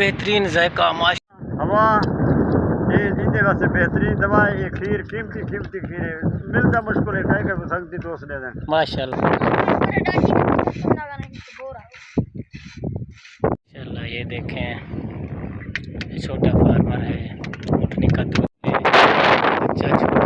बेहतरीन जायका माशा हवा ये जिंदे वास्ते बेहतरीन दवा है। ये खीर कीमती कीमती खीर है, मिलता मुश्किल है, खाए कर सकती दोस्त ले दें माशाल्लाह। माशाल्लाह ये देखें छोटा फार्मर है, उठने का दूध है, बच्चा छोटा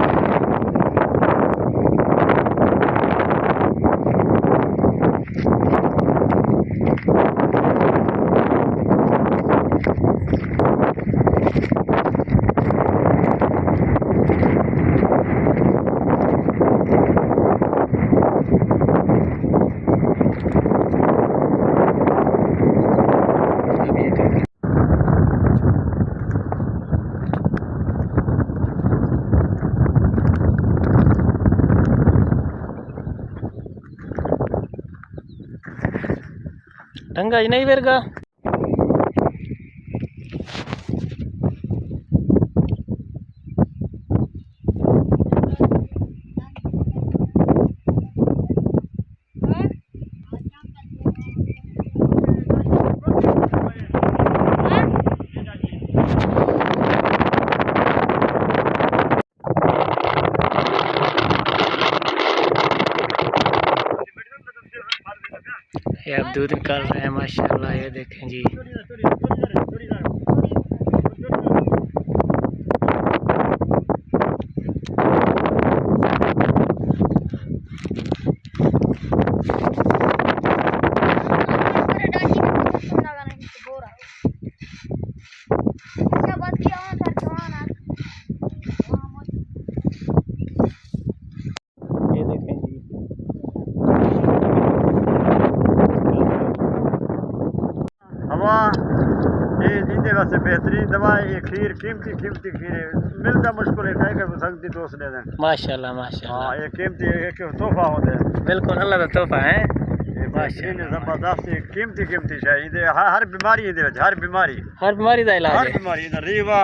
ढंगा ही नहीं वेरगा। ये अब दूध निकाल रहे हैं माशाल्लाह। ये देखें जी हवा ये जिंदे वास्ते बेहतरीन दवा है। ये खीर कीमती कीमती खीर है, मिलता मुश्किल है, खाए कर सकती दोस्त ले दें माशाल्लाह माशाल्लाह। हाँ ये कीमती एक तोहफा होता है, बिल्कुल अल्लाह का तोहफा है। माशाल्लाह जबरदस्त कीमती कीमती शायद इधर हर बीमारी इधर हर बीमारी का इलाज हर है। बीमारी इधर रीवा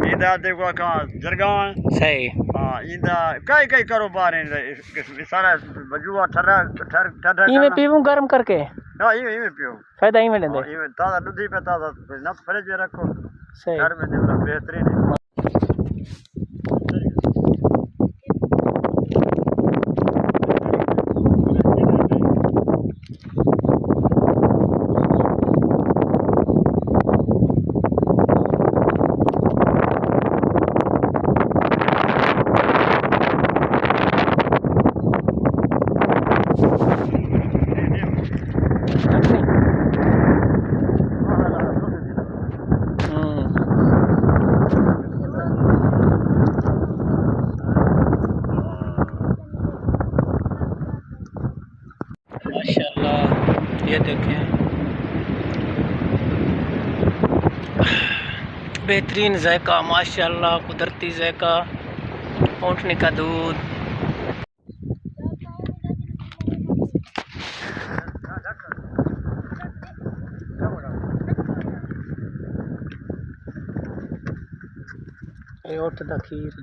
इधर देखो कहाँ जरगांव सही। हाँ इधर कई कई कारोबार हैं इधर सारा बजुआ ठर्रा ठर ठर इमे पीऊं गर्म करके हाँ ये पियो फायदा ही में लेंदे। ये ताज़ा दूध पे ताज़ा ना फ्रिज में रखो सही। घर में देखो बेहतरीन है। माशाल्लाह ये देखें बेहतरीन जायका माशाल्लाह, कुदरती जायका, ऊँटनी का दूध। ये ऊँट दा खीर।